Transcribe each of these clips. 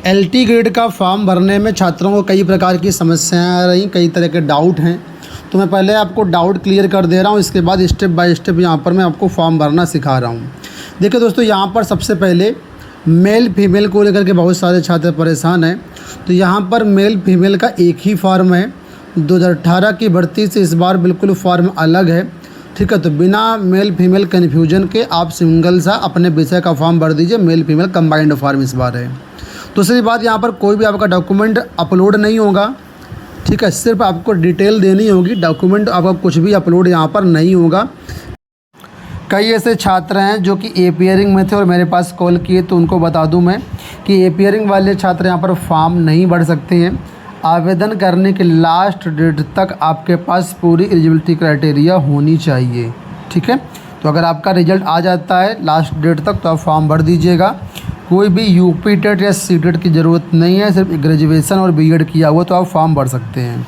LT grade का form भरने में छात्रों को कई प्रकार की समस्याएं आ रही, कई तरह के डाउट हैं। तो मैं पहले आपको डाउट क्लियर कर दे रहा हूं, इसके बाद स्टेप बाय स्टेप यहाँ पर मैं आपको फॉर्म भरना सिखा रहा हूं। देखिए दोस्तों, यहाँ पर सबसे पहले मेल फीमेल को लेकर के बहुत सारे छात्र परेशान हैं। तो यहाँ पर मेल फीमेल का एक ही फॉर्म है। 2018 की भर्ती से इस बार बिल्कुल फॉर्म अलग है, ठीक है। तो बिना मेल फीमेल कन्फ्यूजन के आप सिंगल सा अपने विषय का फॉर्म भर दीजिए। मेल फीमेल कंबाइंड फॉर्म इस बार है। दूसरी बात, यहाँ पर कोई भी आपका डॉक्यूमेंट अपलोड नहीं होगा, ठीक है। सिर्फ आपको डिटेल देनी होगी, डॉक्यूमेंट आपका कुछ भी अपलोड यहाँ पर नहीं होगा। कई ऐसे छात्र हैं जो कि एपियरिंग में थे और मेरे पास कॉल किए, तो उनको बता दूं मैं कि एपियरिंग वाले छात्र यहाँ पर फॉर्म नहीं भर सकते हैं। आवेदन करने के लास्ट डेट तक आपके पास पूरी एलिजिबिलिटी क्राइटेरिया होनी चाहिए, ठीक है। तो अगर आपका रिजल्ट आ जाता है लास्ट डेट तक तो आप फॉर्म भर दीजिएगा। कोई भी यूपी टेट या सी टेट की ज़रूरत नहीं है, सिर्फ ग्रेजुएशन और बीएड किया हुआ तो आप फॉर्म भर सकते हैं।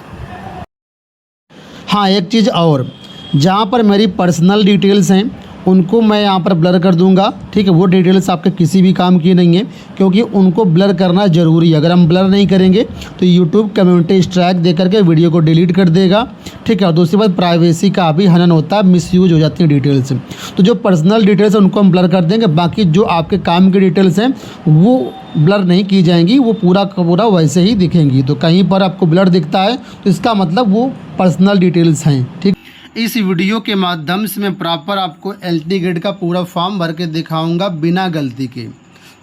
हाँ, एक चीज़ और, जहाँ पर मेरी पर्सनल डिटेल्स हैं उनको मैं यहाँ पर ब्लर कर दूंगा, ठीक है। वो डिटेल्स आपके किसी भी काम की नहीं है, क्योंकि उनको ब्लर करना ज़रूरी है। अगर हम ब्लर नहीं करेंगे तो यूट्यूब कम्युनिटी स्ट्राइक दे करके वीडियो को डिलीट कर देगा, ठीक है। और दूसरी बात, प्राइवेसी का भी हनन होता है, मिसयूज हो जाती है डिटेल्स। तो जो पर्सनल डिटेल्स हैं उनको हम ब्लर कर देंगे, बाकी जो आपके काम की डिटेल्स हैं वो ब्लर नहीं की जाएंगी, वो पूरा का पूरा वैसे ही दिखेंगी। तो कहीं पर आपको ब्लर दिखता है तो इसका मतलब वो पर्सनल डिटेल्स हैं, ठीक। इस वीडियो के माध्यम से मैं प्रॉपर आपको एलटी ग्रेड का पूरा फॉर्म भर के दिखाऊंगा बिना गलती के।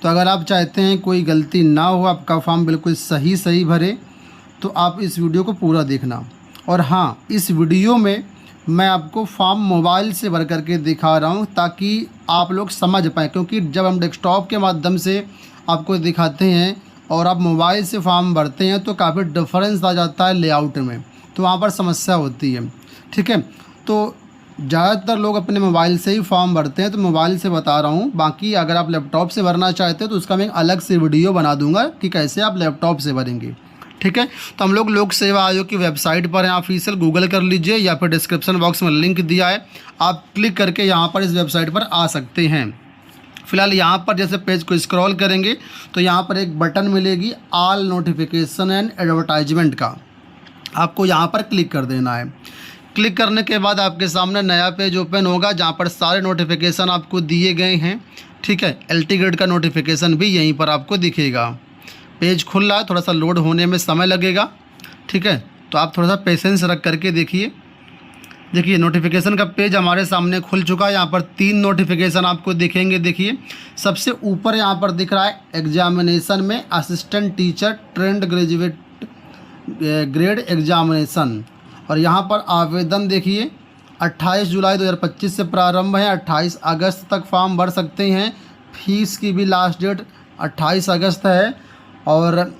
तो अगर आप चाहते हैं कोई गलती ना हो, आपका फॉर्म बिल्कुल सही भरे, तो आप इस वीडियो को पूरा देखना। और हाँ, इस वीडियो में मैं आपको फॉर्म मोबाइल से भर करके दिखा रहा हूँ ताकि आप लोग समझ पाएँ, क्योंकि जब हम डेस्कटॉप के माध्यम से आपको दिखाते हैं और आप मोबाइल से फॉर्म भरते हैं तो काफ़ी डिफरेंस आ जाता है लेआउट में, तो वहाँ पर समस्या होती है, ठीक है। तो ज़्यादातर लोग अपने मोबाइल से ही फॉर्म भरते हैं, तो मोबाइल से बता रहा हूँ। बाकी अगर आप लैपटॉप से भरना चाहते हैं तो उसका मैं अलग से वीडियो बना दूंगा कि कैसे आप लैपटॉप से भरेंगे, ठीक है। तो हम लोग लोक सेवा आयोग की वेबसाइट पर हैं, ऑफिशियल गूगल कर लीजिए या फिर डिस्क्रिप्शन बॉक्स में लिंक दिया है, आप क्लिक करके यहाँ पर इस वेबसाइट पर आ सकते हैं। फिलहाल यहाँ पर जैसे पेज को स्क्रॉल करेंगे तो यहाँ पर एक बटन मिलेगी ऑल नोटिफिकेशन एंड एडवर्टाइजमेंट का, आपको यहाँ पर क्लिक कर देना है। क्लिक करने के बाद आपके सामने नया पेज ओपन होगा जहाँ पर सारे नोटिफिकेशन आपको दिए गए हैं, ठीक है। एलटी ग्रेड का नोटिफिकेशन भी यहीं पर आपको दिखेगा। पेज खुल रहा है, थोड़ा सा लोड होने में समय लगेगा, ठीक है। तो आप थोड़ा सा पेशेंस रख करके देखिए। देखिए, नोटिफिकेशन का पेज हमारे सामने खुल चुका है। यहाँ पर 3 नोटिफिकेशन आपको दिखेंगे। देखिए, सबसे ऊपर यहाँ पर दिख रहा है एग्जामिनेशन में assistant teacher trained graduate grade examination, और यहाँ पर आवेदन देखिए 28 जुलाई 2025 से प्रारंभ है, 28 अगस्त तक फॉर्म भर सकते हैं। फीस की भी लास्ट डेट 28 अगस्त है, और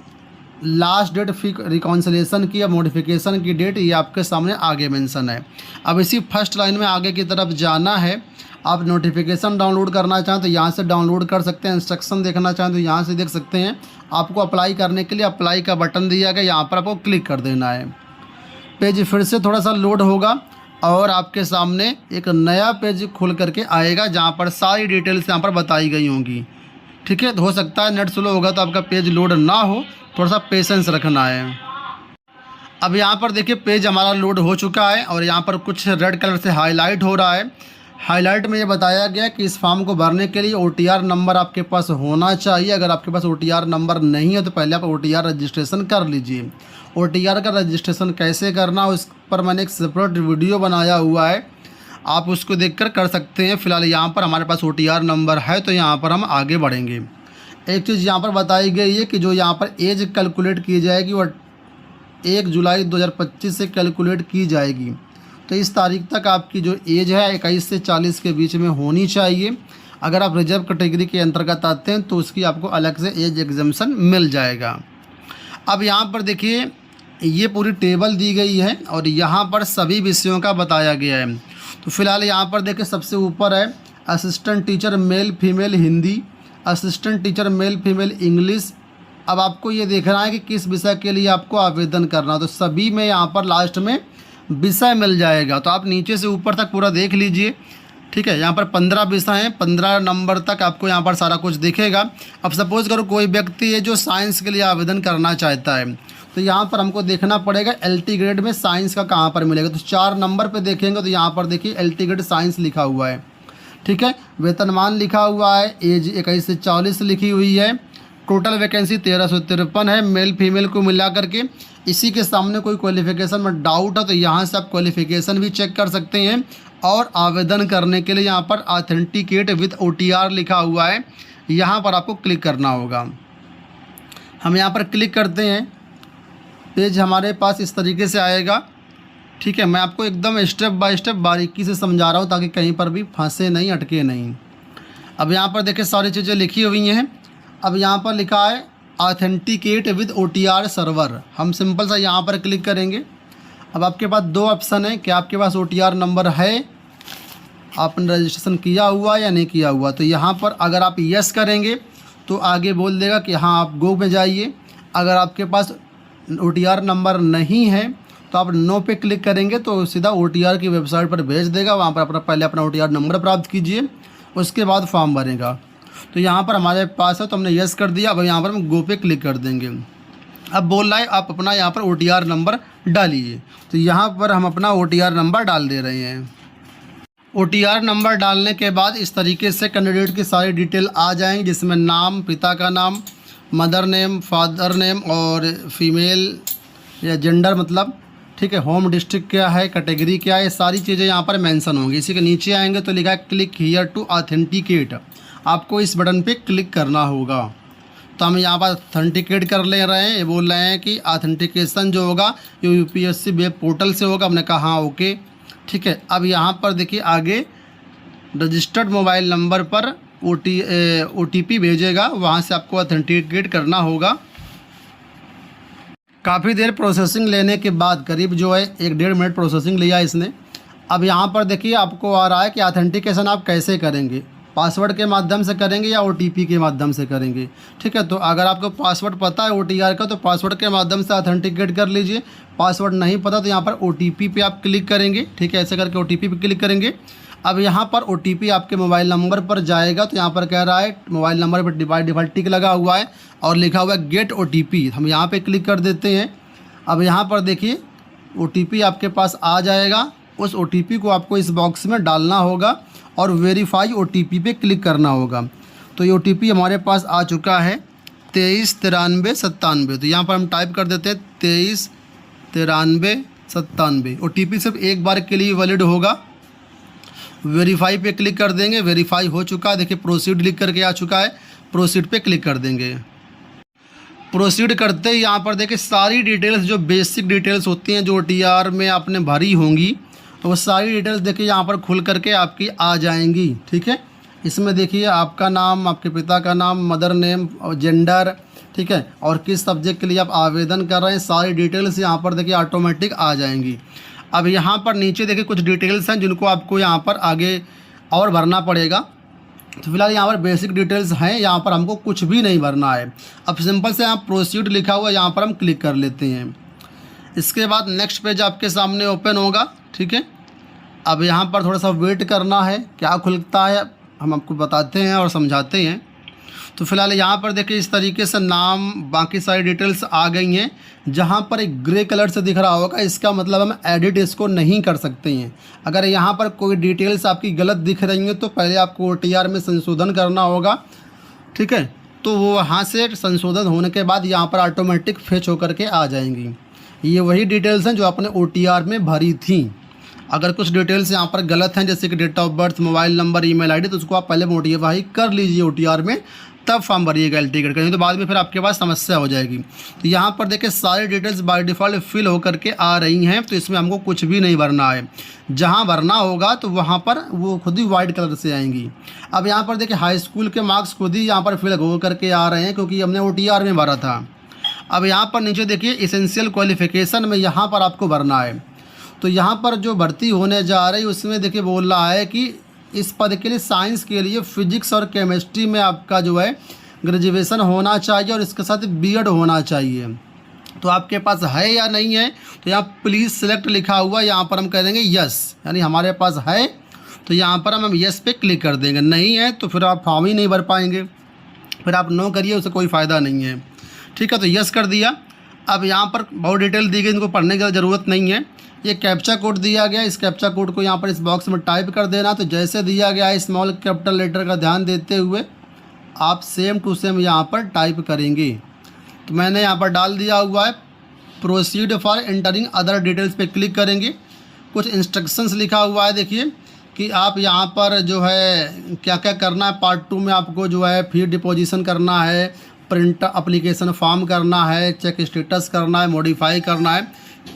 लास्ट डेट फी रिकॉन्सिलेशन की या मॉडिफिकेशन की डेट ये आपके सामने आगे मेंशन है। अब इसी फर्स्ट लाइन में आगे की तरफ जाना है। आप नोटिफिकेशन डाउनलोड करना चाहें तो यहाँ से डाउनलोड कर सकते हैं, इंस्ट्रक्शन देखना चाहें तो यहाँ से देख सकते हैं। आपको अप्लाई करने के लिए अप्लाई का बटन दिया गया, यहाँ पर आपको क्लिक कर देना है। पेज फिर से थोड़ा सा लोड होगा और आपके सामने एक नया पेज खुल करके आएगा जहाँ पर सारी डिटेल्स यहाँ पर बताई गई होंगी, ठीक है। तो हो सकता है नेट स्लो होगा तो आपका पेज लोड ना हो, थोड़ा सा पेशेंस रखना है। अब यहाँ पर देखिए पेज हमारा लोड हो चुका है और यहाँ पर कुछ रेड कलर से हाईलाइट हो रहा है। हाईलाइट में ये बताया गया कि इस फॉर्म को भरने के लिए OTR नंबर आपके पास होना चाहिए। अगर आपके पास OTR नंबर नहीं है तो पहले आप OTR रजिस्ट्रेशन कर लीजिए। OTR का रजिस्ट्रेशन कैसे करना उस पर मैंने एक सेपरेट वीडियो बनाया हुआ है, आप उसको देखकर कर सकते हैं। फ़िलहाल यहाँ पर हमारे पास OTR नंबर है तो यहाँ पर हम आगे बढ़ेंगे। एक चीज़ यहाँ पर बताई गई है कि जो यहाँ पर एज कैलकुलेट की जाएगी वह 1 जुलाई 2025 से कैलकुलेट की जाएगी। तो इस तारीख तक आपकी जो एज है 21 से 40 के बीच में होनी चाहिए। अगर आप रिजर्व कैटेगरी के अंतर्गत आते हैं तो उसकी आपको अलग से एज एग्जम्पशन मिल जाएगा। अब यहाँ पर देखिए ये पूरी टेबल दी गई है और यहाँ पर सभी विषयों का बताया गया है। तो फिलहाल यहाँ पर देखिए सबसे ऊपर है assistant teacher male female Hindi, assistant teacher male female English. अब आपको ये देखना है कि किस विषय के लिए आपको आवेदन करना, तो सभी में यहाँ पर लास्ट में विषय मिल जाएगा। तो आप नीचे से ऊपर तक पूरा देख लीजिए, ठीक है। यहाँ पर 15 विषय हैं, 15 नंबर तक आपको यहाँ पर सारा कुछ दिखेगा। अब सपोज़ करो कोई व्यक्ति है जो साइंस के लिए आवेदन करना चाहता है, तो यहाँ पर हमको देखना पड़ेगा LT ग्रेड में साइंस का कहाँ पर मिलेगा। तो 4 नंबर पे देखेंगे तो यहाँ पर देखिए LT ग्रेड साइंस लिखा हुआ है, ठीक है। वेतनमान लिखा हुआ है, एज 21 से 40 लिखी हुई है, टोटल वैकेंसी 1353 है, मेल फीमेल को मिला करके। इसी के सामने कोई क्वालिफ़िकेशन में डाउट है तो यहाँ से आप क्वालिफ़िकेशन भी चेक कर सकते हैं। और आवेदन करने के लिए यहाँ पर ऑथेंटिकेट विद OTR लिखा हुआ है, यहाँ पर आपको क्लिक करना होगा। हम यहाँ पर क्लिक करते हैं, पेज हमारे पास इस तरीके से आएगा, ठीक है। मैं आपको एकदम स्टेप बाय स्टेप बारीकी से समझा रहा हूँ ताकि कहीं पर भी फंसे नहीं, अटके नहीं। अब यहाँ पर देखिए सारी चीज़ें लिखी हुई हैं। अब यहाँ पर लिखा है ऑथेंटिकेट विद OTR सर्वर, हम सिंपल सा यहाँ पर क्लिक करेंगे। अब आपके पास 2 ऑप्शन है कि आपके पास OTR नंबर है, आपने रजिस्ट्रेशन किया हुआ या नहीं किया हुआ। तो यहाँ पर अगर आप यस करेंगे तो आगे बोल देगा कि हाँ आप गो में जाइए। अगर आपके पास OTR नंबर नहीं है तो आप नो पे क्लिक करेंगे तो सीधा OTR की वेबसाइट पर भेज देगा। वहाँ पर पहले अपना OTR नंबर प्राप्त कीजिए, उसके बाद फॉर्म भरेगा। तो यहाँ पर हमारे पास है तो हमने यस कर दिया। अब यहाँ पर हम गो पे क्लिक कर देंगे। अब बोल रहा है आप अपना यहाँ पर OTR नंबर डालिए, तो यहाँ पर हम अपना OTR नंबर डाल दे रहे हैं। OTR नंबर डालने के बाद इस तरीके से कैंडिडेट की सारी डिटेल आ जाएंगी, जिसमें नाम, पिता का नाम, मदर नेम, फादर नेम और फीमेल या जेंडर मतलब, ठीक है। होम डिस्ट्रिक्ट क्या है, कैटेगरी क्या है, ये सारी चीज़ें यहाँ पर मेंशन होंगी। इसी के नीचे आएंगे तो लिखा है क्लिक हियर टू ऑथेंटिकेट, आपको इस बटन पे क्लिक करना होगा। तो हम यहाँ पर ऑथेंटिकेट कर ले रहे हैं। ये बोल रहे हैं कि ऑथेंटिकेशन जो होगा ये UPSC वेब पोर्टल से होगा। हमने कहा हाँ ओके, ठीक है। अब यहाँ पर देखिए आगे रजिस्टर्ड मोबाइल नंबर पर OTP भेजेगा, वहाँ से आपको ऑथेंटिकेट करना होगा। काफ़ी देर प्रोसेसिंग लेने के बाद करीब जो है 1-1.5 मिनट प्रोसेसिंग लिया इसने। अब यहाँ पर देखिए आपको आ रहा है कि ऑथेंटिकेशन आप कैसे करेंगे, पासवर्ड के माध्यम से करेंगे या OTP के माध्यम से करेंगे, ठीक है। तो अगर आपको पासवर्ड पता है OTR का तो पासवर्ड के माध्यम से ऑथेंटिकेट कर लीजिए। पासवर्ड नहीं पता तो यहाँ पर OTP पे आप क्लिक करेंगे, ठीक है। ऐसे करके OTP पे क्लिक करेंगे। अब यहाँ पर OTP आपके मोबाइल नंबर पर जाएगा, तो यहाँ पर कह रहा है मोबाइल नंबर पर डिफ़ॉल्ट टिक लगा हुआ है और लिखा हुआ है गेट OTP, हम यहाँ पे क्लिक कर देते हैं। अब यहाँ पर देखिए OTP आपके पास आ जाएगा, उस OTP को आपको इस बॉक्स में डालना होगा और वेरीफाई OTP पे क्लिक करना होगा। तो ये OTP हमारे पास आ चुका है 239397। तो यहाँ पर हम टाइप कर देते हैं 239397। OTP सिर्फ एक बार के लिए वैलिड होगा। वेरीफाई पे क्लिक कर देंगे, वेरीफाई हो चुका है, देखिए प्रोसीड लिख करके आ चुका है, प्रोसीड पे क्लिक कर देंगे। प्रोसीड करते ही यहाँ पर देखिए सारी डिटेल्स जो बेसिक डिटेल्स होती हैं जो OTR में आपने भरी होंगी, तो वो सारी डिटेल्स देखिए यहाँ पर खुल करके आपकी आ जाएंगी, ठीक है। इसमें देखिए आपका नाम, आपके पिता का नाम, मदर नेम और जेंडर, ठीक है, और किस सब्जेक्ट के लिए आप आवेदन कर रहे हैं, सारी डिटेल्स यहाँ पर देखिए ऑटोमेटिक आ जाएंगी। अब यहाँ पर नीचे देखिए कुछ डिटेल्स हैं जिनको आपको यहाँ पर आगे और भरना पड़ेगा। तो फिलहाल यहाँ पर बेसिक डिटेल्स हैं, यहाँ पर हमको कुछ भी नहीं भरना है। अब सिंपल से यहाँ प्रोसीड लिखा हुआ है, यहाँ पर हम क्लिक कर लेते हैं। इसके बाद नेक्स्ट पेज आपके सामने ओपन होगा, ठीक है। अब यहाँ पर थोड़ा सा वेट करना है, क्या खुलता है हम आपको बताते हैं और समझाते हैं। तो फिलहाल यहाँ पर देखिए इस तरीके से नाम, बाकी सारी डिटेल्स आ गई हैं। जहाँ पर एक ग्रे कलर से दिख रहा होगा इसका मतलब हम एडिट इसको नहीं कर सकते हैं। अगर यहाँ पर कोई डिटेल्स आपकी गलत दिख रही हैं तो पहले आपको OTR में संशोधन करना होगा, ठीक है। तो वो वहाँ से संशोधन होने के बाद यहाँ पर ऑटोमेटिक फेच होकर के आ जाएंगी। ये वही डिटेल्स हैं जो आपने OTR में भरी थी। अगर कुछ डिटेल्स यहाँ पर गलत हैं जैसे कि date of birth, mobile number, email ID, तो उसको आप पहले मोडिफाई कर लीजिए OTR में, तब फॉर्म भरिएगा LT ग्रेड का, तो बाद में फिर आपके पास समस्या हो जाएगी। तो यहाँ पर देखिए सारी डिटेल्स बाय डिफ़ॉल्ट फिल होकर के आ रही हैं, तो इसमें हमको कुछ भी नहीं भरना है। जहाँ भरना होगा तो वहाँ पर वो खुद ही वाइट कलर से आएंगी। अब यहाँ पर देखिए हाई स्कूल के मार्क्स खुद ही यहाँ पर फिल हो करके आ रहे हैं क्योंकि हमने OTR में भरा था। अब यहाँ पर नीचे देखिए इसेंशियल क्वालिफिकेशन में यहाँ पर आपको भरना है। तो यहाँ पर जो भर्ती होने जा रही है उसमें देखिए बोल रहा है कि इस पद के लिए साइंस के लिए फिजिक्स और केमिस्ट्री में आपका जो है ग्रेजुएशन होना चाहिए और इसके साथ B.Ed होना चाहिए। तो आपके पास है या नहीं है, तो यहाँ प्लीज़ सेलेक्ट लिखा हुआ, यहाँ पर हम कह देंगे यस, यानी हमारे पास है। तो यहाँ पर हम यस पे क्लिक कर देंगे। नहीं है तो फिर आप फॉर्म ही नहीं भर पाएंगे, फिर आप नो करिए, उससे कोई फ़ायदा नहीं है। ठीक है, तो यस कर दिया। अब यहाँ पर बहुत डिटेल दी गई, इनको पढ़ने की ज़रूरत नहीं है। ये कैप्चा कोड दिया गया, इस कैप्चा कोड को यहाँ पर इस बॉक्स में टाइप कर देना। तो जैसे दिया गया है स्मॉल कैपिटल लेटर का ध्यान देते हुए आप सेम टू सेम यहाँ पर टाइप करेंगे। तो मैंने यहाँ पर डाल दिया हुआ है। Proceed for entering other details पे क्लिक करेंगे। कुछ इंस्ट्रक्शंस लिखा हुआ है, देखिए कि आप यहाँ पर जो है क्या क्या करना है। पार्ट 2 में आपको जो है फी डिपोजिशन करना है, प्रिंट एप्लीकेशन फॉर्म करना है, चेक स्टेटस करना है, मॉडिफाई करना है।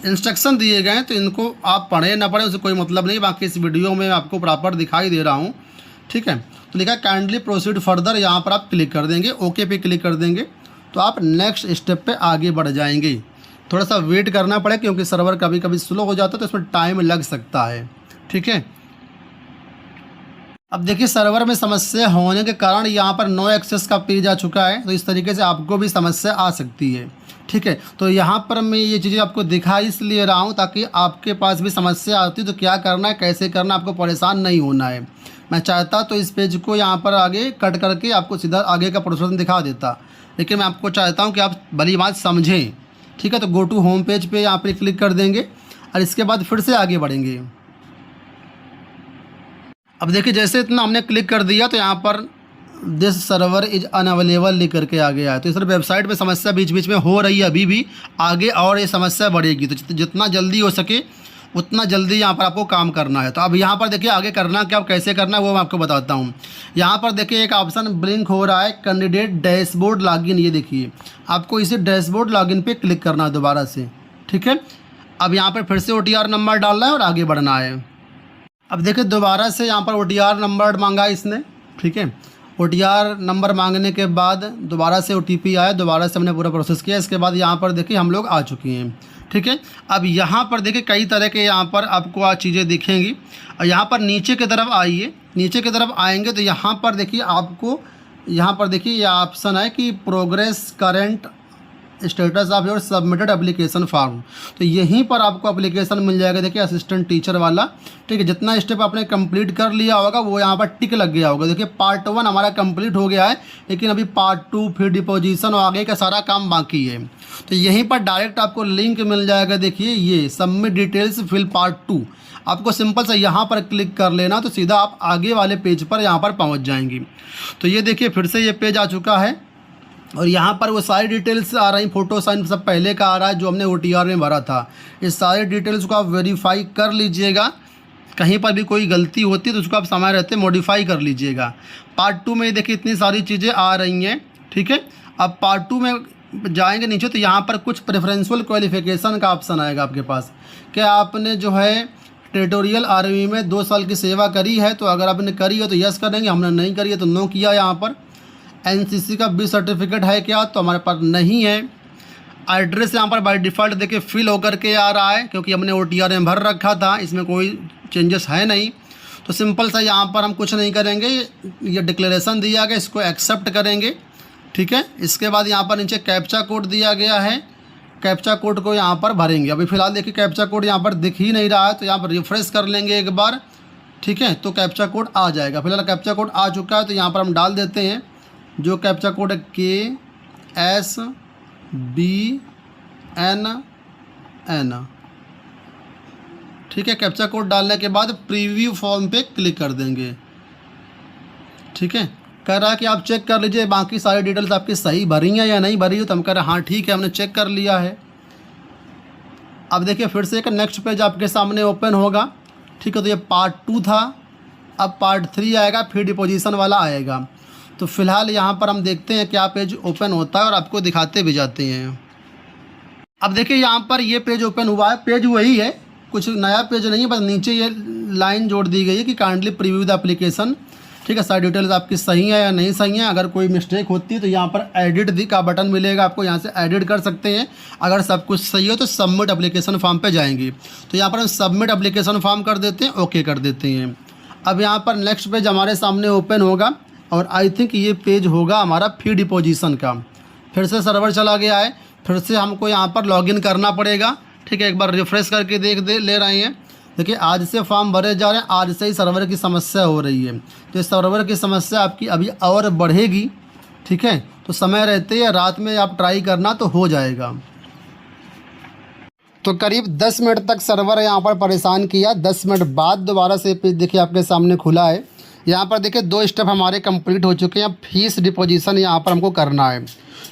इंस्ट्रक्शन दिए गए हैं, तो इनको आप पढ़ें ना पढ़ें उससे कोई मतलब नहीं। बाकी इस वीडियो में आपको प्रॉपर दिखाई दे रहा हूँ। ठीक है, तो लिखा काइंडली प्रोसीड फर्दर, यहाँ पर आप क्लिक कर देंगे, ओके पे क्लिक कर देंगे, तो आप नेक्स्ट स्टेप पे आगे बढ़ जाएंगे। थोड़ा सा वेट करना पड़े क्योंकि सर्वर कभी कभी स्लो हो जाता है, तो इसमें टाइम लग सकता है। ठीक है, अब देखिए सर्वर में समस्या होने के कारण यहाँ पर नो एक्सेस का पेज आ चुका है, तो इस तरीके से आपको भी समस्या आ सकती है। ठीक है, तो यहाँ पर मैं ये चीज़ें आपको दिखा इसलिए रहा हूँ ताकि आपके पास भी समस्या आती तो क्या करना है, कैसे करना, आपको परेशान नहीं होना है। मैं चाहता तो इस पेज को यहाँ पर आगे कट करके आपको सीधा आगे का प्रोसेस दिखा देता, लेकिन मैं आपको चाहता हूँ कि आप भली बात समझें। ठीक है, तो गो टू होम पेज पे यहाँ पर क्लिक कर देंगे और इसके बाद फिर से आगे बढ़ेंगे। अब देखिए जैसे इतना हमने क्लिक कर दिया तो यहाँ पर दिस सर्वर इज अनअवेलेबल लिख करके आ गया है। तो इस वेबसाइट पे समस्या बीच बीच में हो रही है अभी भी, आगे और ये समस्या बढ़ेगी। तो जितना जल्दी हो सके उतना जल्दी यहाँ पर आपको काम करना है। तो अब यहाँ पर देखिए आगे करना क्या, कैसे करना है वो मैं आपको बताता हूँ। यहाँ पर देखिए एक ऑप्शन ब्लिंक हो रहा है, कैंडिडेट डैशबोर्ड लॉगिन। ये देखिए आपको इसी डैशबोर्ड लॉगिन पे क्लिक करना है दोबारा से। ठीक है, अब यहाँ पर फिर से OTR नंबर डालना है और आगे बढ़ना है। अब देखिए दोबारा से यहाँ पर OTR नंबर मांगा इसने। ठीक है, OTR नंबर मांगने के बाद दोबारा से OTP आया, दोबारा से हमने पूरा प्रोसेस किया। इसके बाद यहाँ पर देखिए हम लोग आ चुके हैं। ठीक है, अब यहाँ पर देखिए कई तरह के यहाँ पर आपको चीज़ें दिखेंगी। और यहाँ पर नीचे की तरफ आइए, नीचे की तरफ आएंगे तो यहाँ पर देखिए आपको यहाँ पर देखिए ये ऑप्शन है कि progress current status of your submitted application form. तो यहीं पर आपको एप्लीकेशन मिल जाएगा, देखिए असिस्टेंट टीचर वाला। ठीक है, जितना स्टेप आपने कंप्लीट कर लिया होगा वो यहाँ पर टिक लग गया होगा। देखिए पार्ट 1 हमारा कंप्लीट हो गया है, लेकिन अभी पार्ट 2 फिर डिपोजिशन और आगे का सारा काम बाकी है। तो यहीं पर डायरेक्ट आपको लिंक मिल जाएगा। देखिए ये सबमिट डिटेल्स फिल पार्ट 2, आपको सिंपल से यहाँ पर क्लिक कर लेना तो सीधा आप आगे वाले पेज पर यहाँ पर पहुँच जाएंगी। तो ये देखिए फिर से ये पेज आ चुका है और यहाँ पर वो सारी डिटेल्स आ रही, फ़ोटो साइन सब पहले का आ रहा है जो हमने OTR में भरा था। इस सारी डिटेल्स को आप वेरीफाई कर लीजिएगा, कहीं पर भी कोई गलती होती है तो उसको आप समय रहते मॉडिफाई कर लीजिएगा। पार्ट 2 में देखिए इतनी सारी चीज़ें आ रही हैं। ठीक है, अब पार्ट 2 में जाएंगे नीचे तो यहाँ पर कुछ प्रेफरेंशियल क्वालिफिकेशन का ऑप्शन आएगा आपके पास। क्या आपने जो है टेरिटोरियल आर्मी में 2 साल की सेवा करी है, तो अगर आपने करी है तो यस करेंगे, हमने नहीं करी है तो नो किया। यहाँ पर NCC का B सर्टिफिकेट है क्या, तो हमारे पास नहीं है। एड्रेस यहाँ पर बाय डिफ़ॉल्ट देखिए फिल होकर के आ रहा है क्योंकि हमने OTR में भर रखा था, इसमें कोई चेंजेस है नहीं। तो सिंपल सा यहाँ पर हम कुछ नहीं करेंगे, ये डिक्लेरेशन दिया गया इसको एक्सेप्ट करेंगे। ठीक है, इसके बाद यहाँ पर नीचे कैप्चा कोड दिया गया है, कैप्चा कोड को यहाँ पर भरेंगे। अभी फ़िलहाल देखिए कैप्चा कोड यहाँ पर दिख ही नहीं रहा है, तो यहाँ पर रिफ्रेश कर लेंगे एक बार। ठीक है, तो कैप्चा कोड आ जाएगा। फिलहाल कैप्चा कोड आ चुका है, तो यहाँ पर हम डाल देते हैं जो कैप्चा कोड है KSBNN। ठीक है, कैप्चा कोड डालने के बाद प्रीव्यू फॉर्म पे क्लिक कर देंगे। ठीक है, कह रहा है कि आप चेक कर लीजिए बाकी सारी डिटेल्स आपकी सही भरी हैं या नहीं भरी हो, तो हम कह रहे हैं हाँ ठीक है हमने चेक कर लिया है। अब देखिए फिर से एक नेक्स्ट पेज आपके सामने ओपन होगा। ठीक है, तो ये पार्ट 2 था, अब पार्ट 3 आएगा, फिर डिपोजिशन वाला आएगा। तो फिलहाल यहाँ पर हम देखते हैं क्या पेज ओपन होता है और आपको दिखाते भी जाते हैं। अब देखिए यहाँ पर ये पेज ओपन हुआ है, पेज वही है, कुछ नया पेज नहीं है, बस नीचे ये लाइन जोड़ दी गई है कि काइंडली प्रीव्यू द एप्लीकेशन। ठीक है, सारी डिटेल्स आपकी सही है या नहीं सही है। अगर कोई मिस्टेक होती है तो यहाँ पर एडिट का बटन मिलेगा, आपको यहाँ से एडिट कर सकते हैं। अगर सब कुछ सही हो तो सबमिट एप्लीकेशन फॉर्म पे जाएंगे, तो यहाँ पर हम सबमिट एप्लीकेशन फॉर्म कर देते हैं, ओके कर देते हैं। अब यहाँ पर नेक्स्ट पेज हमारे सामने ओपन होगा और आई थिंक ये पेज होगा हमारा फी डिपोजिशन का। फिर से सर्वर चला गया है, फिर से हमको यहाँ पर लॉगिन करना पड़ेगा। ठीक है, एक बार रिफ़्रेश करके ले रहे हैं। देखिए आज से फॉर्म भरे जा रहे हैं, आज से ही सर्वर की समस्या हो रही है। तो इस सर्वर की समस्या आपकी अभी और बढ़ेगी, ठीक है। तो समय रहते या रात में आप ट्राई करना तो हो जाएगा। तो करीब 10 मिनट तक सर्वर यहाँ पर परेशान किया। 10 मिनट बाद दोबारा से पेज देखिए आपके सामने खुला है। यहाँ पर देखिए 2 स्टेप हमारे कंप्लीट हो चुके हैं। फीस डिपोजिशन यहाँ पर हमको करना है,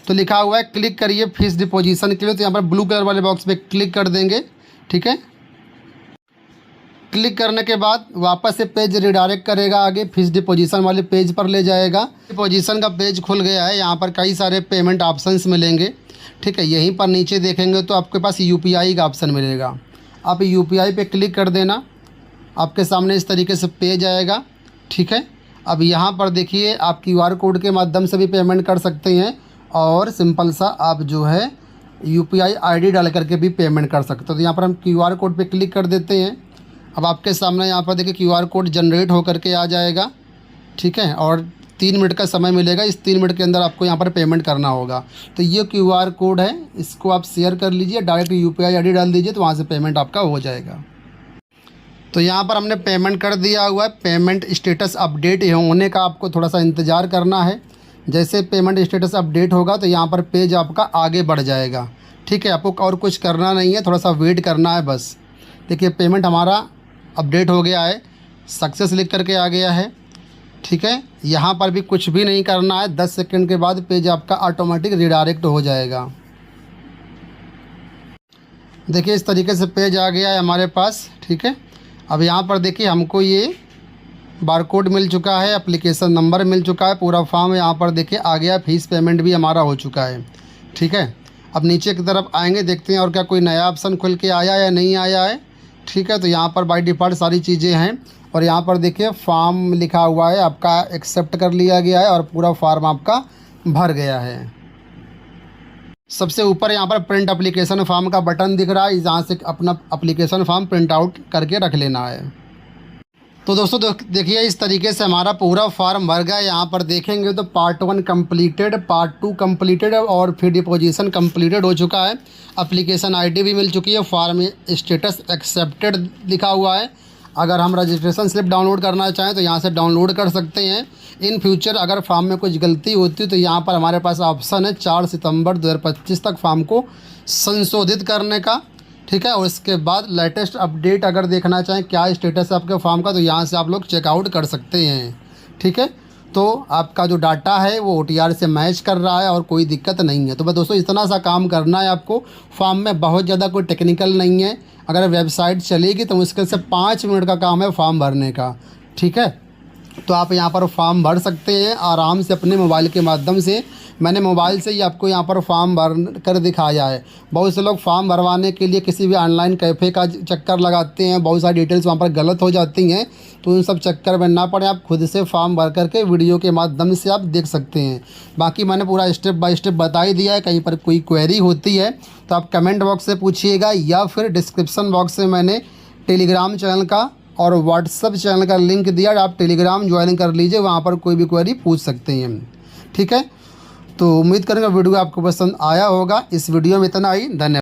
तो लिखा हुआ है क्लिक करिए फीस डिपोजिशन के लिए। तो यहाँ पर ब्लू कलर वाले बॉक्स पे क्लिक कर देंगे, ठीक है। क्लिक करने के बाद वापस से पेज रिडायरेक्ट करेगा, आगे फीस डिपोजिशन वाले पेज पर ले जाएगा। डिपोजिशन का पेज खुल गया है। यहाँ पर कई सारे पेमेंट ऑप्शंस मिलेंगे, ठीक है। यहीं पर नीचे देखेंगे तो आपके पास यूपीआई का ऑप्शन मिलेगा। आप यूपीआई पे क्लिक कर देना, आपके सामने इस तरीके से पेज आएगा, ठीक है। अब यहाँ पर देखिए आप क्यूआर कोड के माध्यम से भी पेमेंट कर सकते हैं और सिंपल सा आप जो है यूपीआई आईडी डाल करके भी पेमेंट कर सकते हो। तो यहाँ पर हम क्यूआर कोड पे क्लिक कर देते हैं। अब आपके सामने यहाँ पर देखिए क्यूआर कोड जनरेट हो करके आ जाएगा, ठीक है। और 3 मिनट का समय मिलेगा। इस 3 मिनट के अंदर आपको यहाँ पर पेमेंट करना होगा। तो ये क्यूआर कोड है, इसको आप शेयर कर लीजिए, डायरेक्ट यूपीआई आईडी डाल दीजिए, तो वहाँ से पेमेंट आपका हो जाएगा। तो यहाँ पर हमने पेमेंट कर दिया हुआ है। पेमेंट स्टेटस अपडेट होने का आपको थोड़ा सा इंतज़ार करना है। जैसे पेमेंट स्टेटस अपडेट होगा तो यहाँ पर पेज आपका आगे बढ़ जाएगा, ठीक है। आपको और कुछ करना नहीं है, थोड़ा सा वेट करना है बस। देखिए पेमेंट हमारा अपडेट हो गया है, सक्सेस लिख करके आ गया है, ठीक है। यहाँ पर भी कुछ भी नहीं करना है। 10 सेकंड के बाद पेज आपका ऑटोमेटिक रिडायरेक्ट हो जाएगा। देखिए इस तरीके से पेज आ गया है हमारे पास, ठीक है। अब यहाँ पर देखिए हमको ये बारकोड मिल चुका है, एप्लीकेशन नंबर मिल चुका है, पूरा फॉर्म यहाँ पर देखिए आ गया। फीस पेमेंट भी हमारा हो चुका है, ठीक है। अब नीचे की तरफ आएंगे, देखते हैं और क्या कोई नया ऑप्शन खुल के आया या नहीं आया है, ठीक है। तो यहाँ पर बाय डिफ़ॉल्ट सारी चीज़ें हैं और यहाँ पर देखिए फॉर्म लिखा हुआ है, आपका एक्सेप्ट कर लिया गया है और पूरा फॉर्म आपका भर गया है। सबसे ऊपर यहाँ पर प्रिंट एप्लीकेशन फॉर्म का बटन दिख रहा है, जहाँ से अपना एप्लीकेशन फॉर्म प्रिंट आउट करके रख लेना है। तो दोस्तों देखिए इस तरीके से हमारा पूरा फॉर्म भर गया। यहाँ पर देखेंगे तो पार्ट 1 कंप्लीटेड, पार्ट 2 कंप्लीटेड और फिर डिपोजिशन कंप्लीटेड हो चुका है। एप्लीकेशन आईडी भी मिल चुकी है, फॉर्म स्टेटस एक्सेप्टेड लिखा हुआ है। अगर हम रजिस्ट्रेशन स्लिप डाउनलोड करना चाहें तो यहाँ से डाउनलोड कर सकते हैं। इन फ्यूचर अगर फॉर्म में कुछ गलती होती है तो यहाँ पर हमारे पास ऑप्शन है 4 सितंबर 2025 तक फॉर्म को संशोधित करने का, ठीक है। और इसके बाद लेटेस्ट अपडेट अगर देखना चाहें क्या स्टेटस है आपके फॉर्म का, तो यहाँ से आप लोग चेकआउट कर सकते हैं, ठीक है। तो आपका जो डाटा है वो OTR से मैच कर रहा है और कोई दिक्कत नहीं है। तो बस दोस्तों इतना सा काम करना है आपको। फॉर्म में बहुत ज़्यादा कोई टेक्निकल नहीं है। अगर वेबसाइट चलेगी तो मुश्किल से 5 मिनट का काम है फॉर्म भरने का, ठीक है। तो आप यहाँ पर फॉर्म भर सकते हैं आराम से अपने मोबाइल के माध्यम से। मैंने मोबाइल से ही आपको यहाँ पर फॉर्म भर कर दिखाया है। बहुत से लोग फॉर्म भरवाने के लिए किसी भी ऑनलाइन कैफ़े का चक्कर लगाते हैं, बहुत सारी डिटेल्स वहाँ पर गलत हो जाती हैं। तो उन सब चक्कर में ना पड़े, आप खुद से फॉर्म भर करके वीडियो के माध्यम से आप देख सकते हैं। बाकी मैंने पूरा स्टेप बाय स्टेप बता ही दिया है। कहीं पर कोई क्वेरी होती है तो आप कमेंट बॉक्स से पूछिएगा या फिर डिस्क्रिप्शन बॉक्स से मैंने टेलीग्राम चैनल का और व्हाट्सअप चैनल का लिंक दिया, आप टेलीग्राम ज्वाइन कर लीजिए, वहाँ पर कोई भी क्वेरी पूछ सकते हैं, ठीक है। तो उम्मीद करूँगा वीडियो आपको पसंद आया होगा। इस वीडियो में इतना ही, धन्यवाद।